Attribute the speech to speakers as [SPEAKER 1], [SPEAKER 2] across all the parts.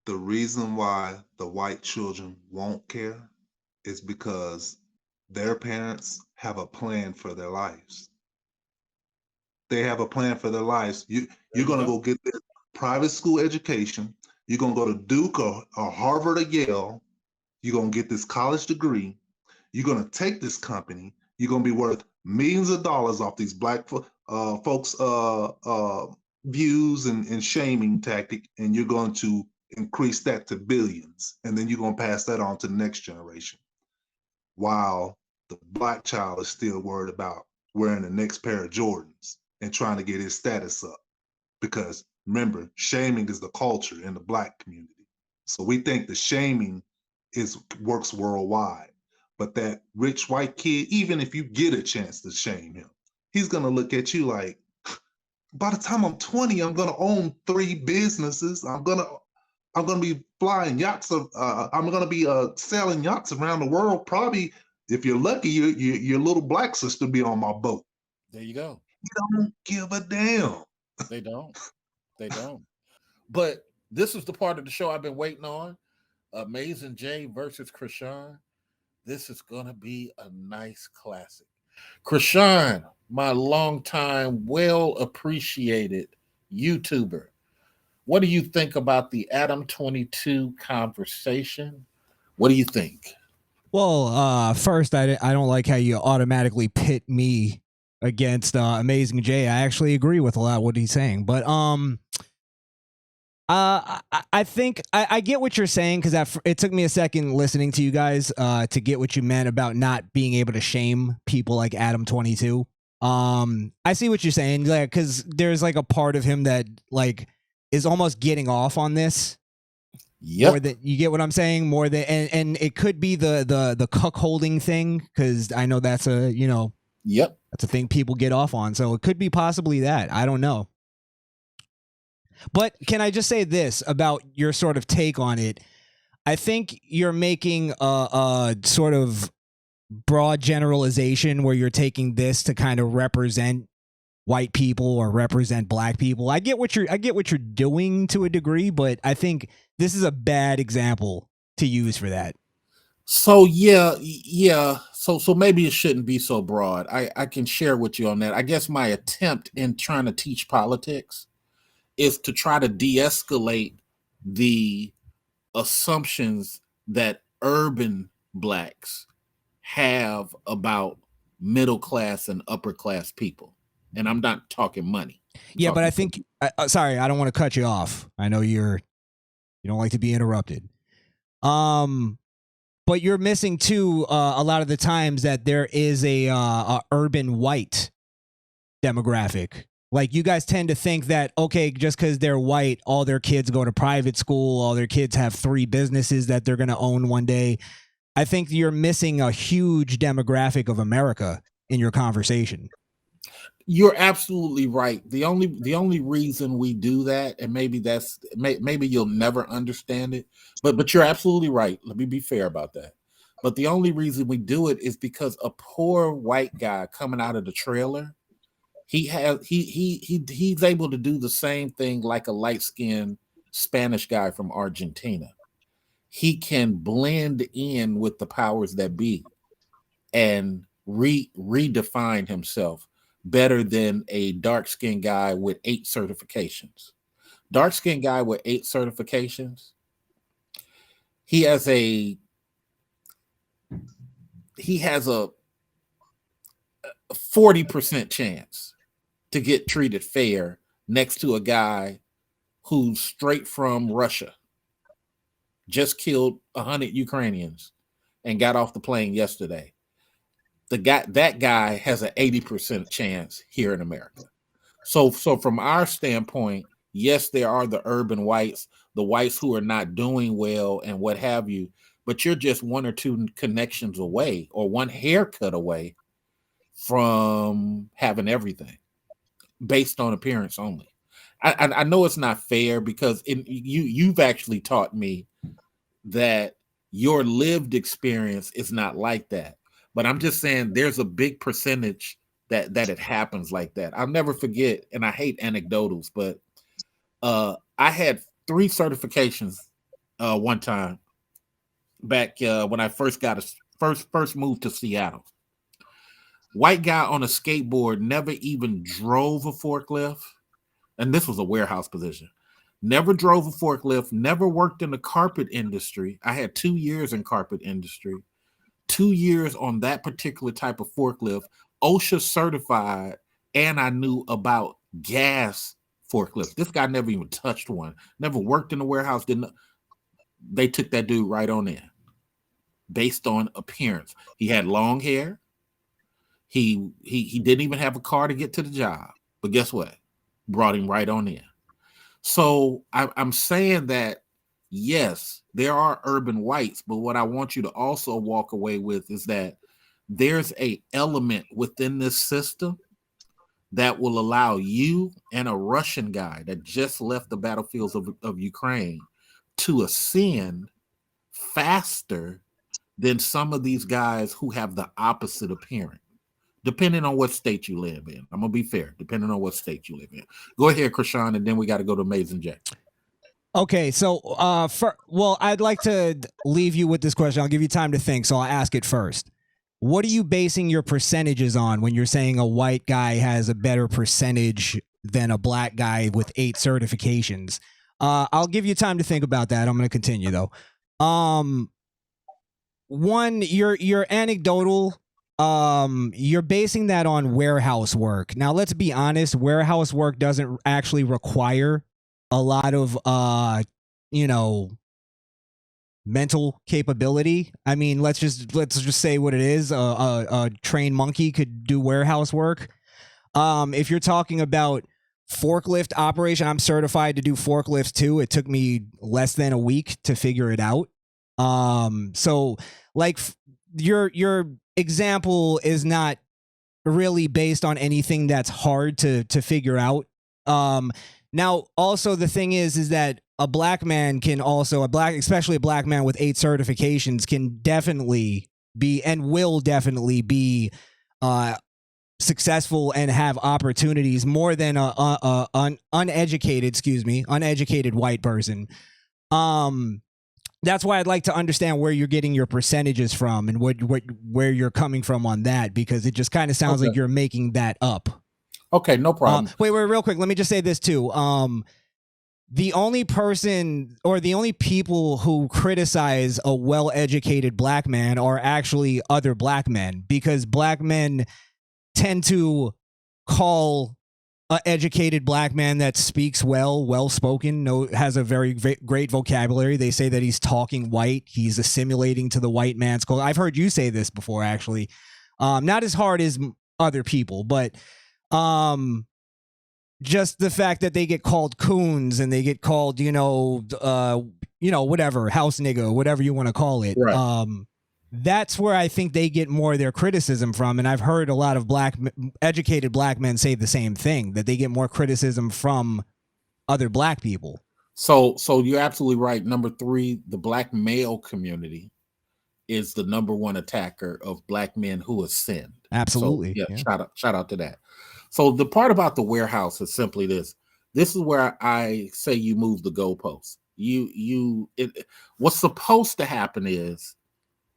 [SPEAKER 1] The reason why the white children won't care is because their parents have a plan for their lives. They have a plan for their lives.
[SPEAKER 2] There
[SPEAKER 1] You're
[SPEAKER 2] you
[SPEAKER 1] gonna
[SPEAKER 2] go.
[SPEAKER 1] go get this private school education. You're gonna go to Duke or Harvard or Yale. You're gonna get this college degree. You're gonna take this company. You're gonna be worth millions of dollars off these folks' views and shaming tactic, and you're going to increase that to billions, and then you're gonna pass that on to the next generation. While the black child is still worried about wearing the next pair of Jordans and trying to get his status up. Because remember, shaming is the culture in the black community. So we think the shaming is works worldwide. But that rich white kid, even if you get a chance to shame him, he's gonna look at you like, by the time I'm 20, I'm gonna own 3 businesses. I'm gonna be flying yachts. I'm gonna be sailing yachts around the world. Probably, if you're lucky, your little black sister be on my boat.
[SPEAKER 2] There you go.
[SPEAKER 1] You don't give a damn.
[SPEAKER 2] They don't. They don't. But this is the part of the show I've been waiting on. Amazing Jay versus Crishaun. This is gonna be a nice classic. Crishaun, my longtime, well appreciated YouTuber. What do you think about the Adam 22 conversation? What do you think?
[SPEAKER 3] Well, first, I don't like how you automatically pit me against Amazing Jay. I actually agree with a lot of what he's saying, but I think I get what you're saying, because it took me a second listening to you guys to get what you meant about not being able to shame people like Adam 22. I see what you're saying, like, because there's like a part of him that like is almost getting off on this.
[SPEAKER 2] Yep.
[SPEAKER 3] More than, you get what I'm saying? More than, and it could be the cuckolding thing, because I know that's a,
[SPEAKER 2] Yep.
[SPEAKER 3] that's a thing people get off on. So it could be possibly that. I don't know. But can I just say this about your sort of take on it? I think you're making a sort of broad generalization where you're taking this to kind of represent white people or represent black people. I get what you're doing to a degree, but I think this is a bad example to use for that.
[SPEAKER 2] So yeah. So maybe it shouldn't be so broad. I can share with you on that. I guess my attempt in trying to teach politics is to try to de-escalate the assumptions that urban blacks have about middle class and upper class people. And I'm not talking money.
[SPEAKER 3] Yeah, but I think sorry, I don't want to cut you off. I know you don't like to be interrupted. But you're missing too a lot of the times that there is a urban white demographic. Like, you guys tend to think that, okay, just because they're white, all their kids go to private school, all their kids have 3 businesses that they're going to own one day. I think you're missing a huge demographic of America in your conversation.
[SPEAKER 2] You're absolutely right. The only reason we do that, and maybe you'll never understand it, but you're absolutely right. Let me be fair about that. But the only reason we do it is because a poor white guy coming out of the trailer, he's able to do the same thing like a light-skinned Spanish guy from Argentina. He can blend in with the powers that be and redefine himself better than a dark-skinned guy with 8 certifications. Dark-skinned guy with 8 certifications, he has a 40% chance to get treated fair next to a guy who's straight from Russia, just killed 100 Ukrainians and got off the plane yesterday. That guy has an 80% chance here in America. So from our standpoint, yes, there are the urban whites, the whites who are not doing well and what have you, but you're just 1 or 2 connections away or 1 haircut away from having everything based on appearance only. I know it's not fair because you've actually taught me that your lived experience is not like that. But I'm just saying there's a big percentage that it happens like that. I'll never forget, and I hate anecdotals, but I had 3 certifications one time back when I first got first moved to Seattle. White guy on a skateboard, never even drove a forklift, and this was a warehouse position. Never drove a forklift, never worked in the carpet industry. I had 2 years in carpet industry, 2 years on that particular type of forklift, OSHA certified, and I knew about gas forklifts. This guy never even touched one, never worked in the warehouse. They took that dude right on in based on appearance. He had long hair. He didn't even have a car to get to the job. But guess what? Brought him right on in. So I'm saying that, yes, there are urban whites, but what I want you to also walk away with is that there's a element within this system that will allow you and a Russian guy that just left the battlefields of Ukraine to ascend faster than some of these guys who have the opposite appearance, depending on what state you live in. I'm going to be fair, depending on what state you live in. Go ahead, Crishaun, and then we got to go to Amazing Jack.
[SPEAKER 3] Okay, so I'd like to leave you with this question. I'll give you time to think, so I'll ask it first. What are you basing your percentages on when you're saying a white guy has a better percentage than a black guy with 8 certifications? I'll give you time to think about that. I'm going to continue though. One, your anecdotal, you're basing that on warehouse work. Now, let's be honest, warehouse work doesn't actually require a lot of, mental capability. I mean, let's just say what it is. A trained monkey could do warehouse work. If you're talking about forklift operation, I'm certified to do forklifts too. It took me less than a week to figure it out. So like your example is not really based on anything that's hard to figure out. Now also the thing is that a black man can also, especially a black man with 8 certifications can definitely be and will definitely be successful and have opportunities more than an uneducated white person. That's why I'd like to understand where you're getting your percentages from and where you're coming from on that, because it just kind of sounds like you're making that up.
[SPEAKER 2] Okay, no problem.
[SPEAKER 3] Wait, real quick. Let me just say this too. The only person or the only people who criticize a well-educated black man are actually other black men, because black men tend to call an educated black man that speaks well-spoken, has a very great vocabulary. They say that he's talking white. He's assimilating to the white man's culture. I've heard you say this before, actually. Not as hard as other people, but just the fact that they get called coons and they get called, whatever, house nigga, whatever you want to call it.
[SPEAKER 2] Right.
[SPEAKER 3] That's where I think they get more of their criticism from. And I've heard a lot of educated black men say the same thing, that they get more criticism from other black people.
[SPEAKER 2] So you're absolutely right. Number 3, the black male community is the number 1 attacker of black men who ascend.
[SPEAKER 3] Absolutely.
[SPEAKER 2] So, shout out to that. So the part about the warehouse is simply this. This is where I say you move the goalposts. What's supposed to happen is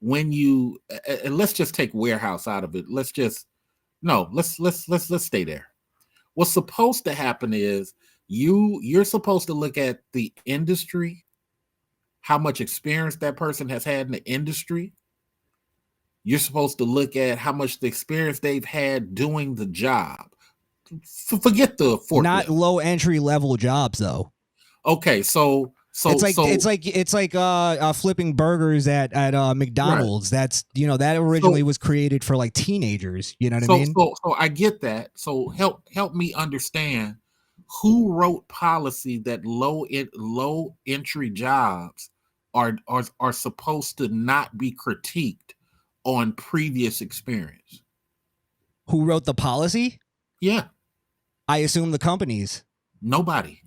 [SPEAKER 2] when you, and let's just take warehouse out of it. Let's stay there. What's supposed to happen is you're supposed to look at the industry, how much experience that person has had in the industry. You're supposed to look at how much the experience they've had doing the job. Forget the forklift.
[SPEAKER 3] Not low entry level jobs though.
[SPEAKER 2] Okay, so
[SPEAKER 3] it's like flipping burgers at McDonald's. Right. That's that originally was created for like teenagers. You know what I mean?
[SPEAKER 2] So I get that. So help me understand who wrote policy that low entry jobs are supposed to not be critiqued on previous experience.
[SPEAKER 3] Who wrote the policy?
[SPEAKER 2] Yeah.
[SPEAKER 3] I assume the companies.
[SPEAKER 2] Nobody.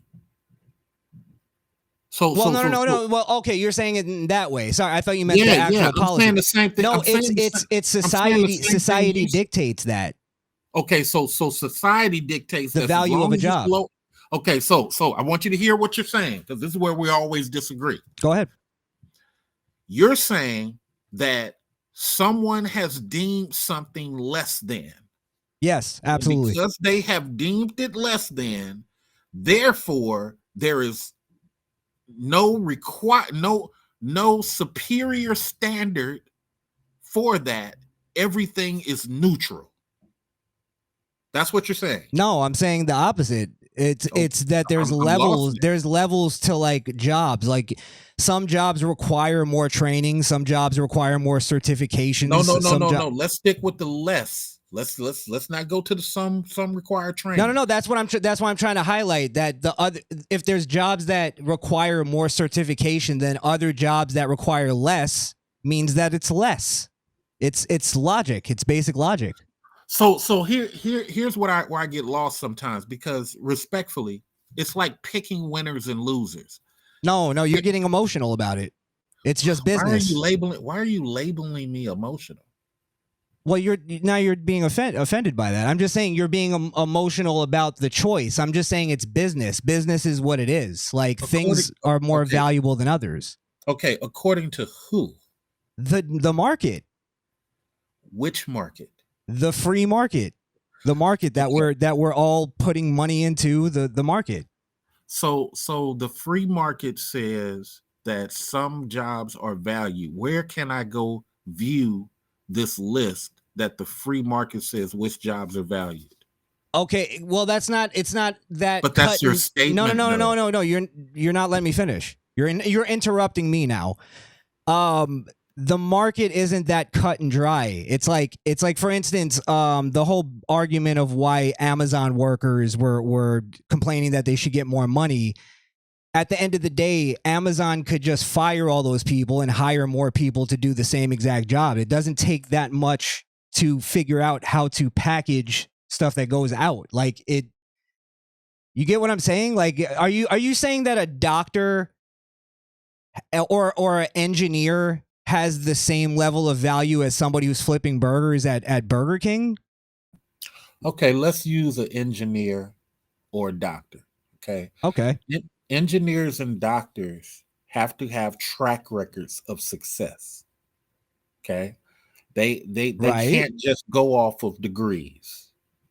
[SPEAKER 3] No. Well, okay, you're saying it in that way. Sorry, I thought you meant the actual policy.
[SPEAKER 2] I'm saying the same thing.
[SPEAKER 3] No, it's society. Society dictates that.
[SPEAKER 2] Okay, so society dictates
[SPEAKER 3] the value of a job.
[SPEAKER 2] Okay, so I want you to hear what you're saying, because this is where we always disagree.
[SPEAKER 3] Go ahead.
[SPEAKER 2] You're saying that someone has deemed something less than.
[SPEAKER 3] Yes,
[SPEAKER 2] And
[SPEAKER 3] absolutely.
[SPEAKER 2] because they have deemed it less than, therefore there is no superior standard for that. Everything is neutral. That's what you're saying.
[SPEAKER 3] No, I'm saying the opposite. It's that there's levels. There's levels to like jobs. Like some jobs require more training. Some jobs require more certifications.
[SPEAKER 2] No. Let's stick with the less. Let's not go to the some required training.
[SPEAKER 3] No. That's what that's why I'm trying to highlight that the other. If there's jobs that require more certification than other jobs that require less, means that it's less. It's logic. It's basic logic.
[SPEAKER 2] So here's where I get lost sometimes, because respectfully, it's like picking winners and losers.
[SPEAKER 3] No, you're getting emotional about it. It's just business.
[SPEAKER 2] Why are you labeling me emotional?
[SPEAKER 3] Well, you're being offended by that. I'm just saying you're being emotional about the choice. I'm just saying it's business. Business is what it is. Like things are more valuable than others.
[SPEAKER 2] Okay, according to who?
[SPEAKER 3] The market.
[SPEAKER 2] Which market?
[SPEAKER 3] The free market. The market that we're all putting money into, the market.
[SPEAKER 2] So the free market says that some jobs are valued. Where can I go view this list that the free market says which jobs are valued? Okay,
[SPEAKER 3] well, it's not that.
[SPEAKER 2] But that's your statement.
[SPEAKER 3] No. You're not letting me finish. You're interrupting me now. The market isn't that cut and dry. It's like for instance, the whole argument of why Amazon workers were complaining that they should get more money. At the end of the day, Amazon could just fire all those people and hire more people to do the same exact job. It doesn't take that much to figure out how to package stuff that goes out. Like it, you get what I'm saying? Like, are you saying that a doctor or an engineer has the same level of value as somebody who's flipping burgers at Burger King?
[SPEAKER 2] Okay, let's use an engineer or a doctor. Okay. Engineers and doctors have to have track records of success. Okay. They
[SPEAKER 3] right.
[SPEAKER 2] Can't just go off of degrees.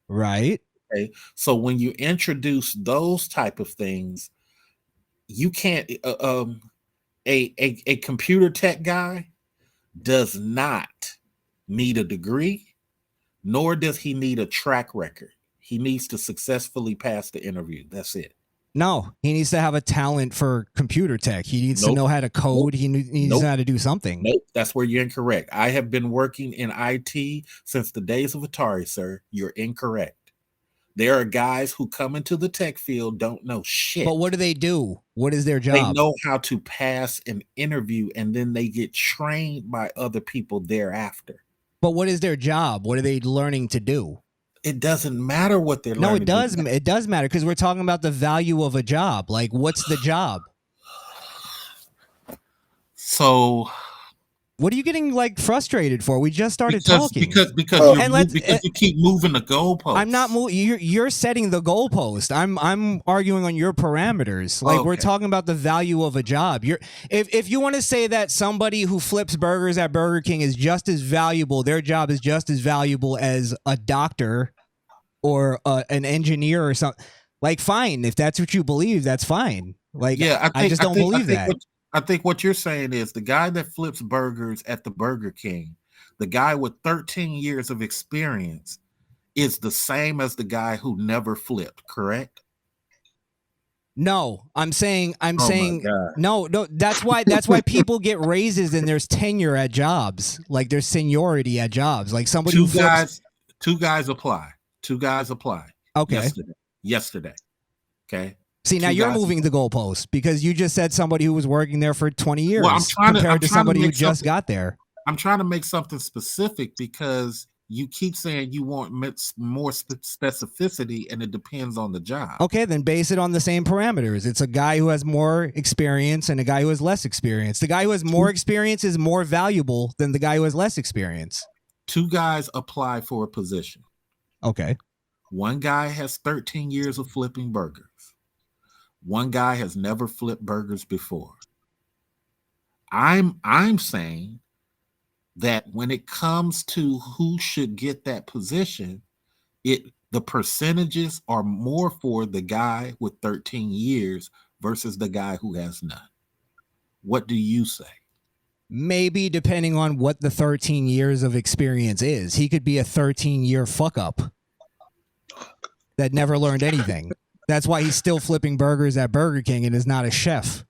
[SPEAKER 3] Right.
[SPEAKER 2] Okay. So when you introduce those type of things, you can't a computer tech guy does not need a degree, nor does he need a track record. He needs to successfully pass the interview. That's it.
[SPEAKER 3] No, he needs to have a talent for computer tech. He needs to know how to code. He needs to know how to do something.
[SPEAKER 2] Nope, that's where you're incorrect. I have been working in IT since the days of Atari, sir. You're incorrect. There are guys who come into the tech field, don't know shit.
[SPEAKER 3] But what do they do? What is their job?
[SPEAKER 2] They know how to pass an interview, and then they get trained by other people thereafter.
[SPEAKER 3] But what is their job? What are they learning to do?
[SPEAKER 2] It doesn't matter what they're learning.
[SPEAKER 3] No, it does. It does matter, because we're talking about the value of a job. Like, what's the job?
[SPEAKER 2] So,
[SPEAKER 3] what are you getting like frustrated for? We just started talking.
[SPEAKER 2] Because you keep moving the goalpost.
[SPEAKER 3] I'm not moving. You're setting the goalpost. I'm arguing on your parameters. Like, we're talking about the value of a job. If you want to say that somebody who flips burgers at Burger King is just as valuable, their job is just as valuable as a doctor or an engineer or something, like, fine. If that's what you believe, that's fine. Like, yeah, I just don't believe that.
[SPEAKER 2] I think what you're saying is the guy that flips burgers at the Burger King, the guy with 13 years of experience, is the same as the guy who never flipped, correct?
[SPEAKER 3] No, I'm saying no. That's why people get raises and there's tenure at jobs. Like, there's seniority at jobs. Like, somebody
[SPEAKER 2] two guys apply. Okay. Yesterday. Okay.
[SPEAKER 3] See, now you're moving the goalpost, because you just said somebody who was working there for 20 years compared to somebody who just got there.
[SPEAKER 2] I'm trying to make something specific, because you keep saying you want more specificity, and it depends on the job.
[SPEAKER 3] Okay, then base it on the same parameters. It's a guy who has more experience and a guy who has less experience. The guy who has more experience is more valuable than the guy who has less experience.
[SPEAKER 2] Two guys apply for a position.
[SPEAKER 3] Okay.
[SPEAKER 2] One guy has 13 years of flipping burgers. One guy has never flipped burgers before. I'm saying that when it comes to who should get that position, the percentages are more for the guy with 13 years versus the guy who has none. What do you say?
[SPEAKER 3] Maybe depending on what the 13 years of experience is. He could be a 13-year fuck up that never learned anything. That's why he's still flipping burgers at Burger King and is not a chef.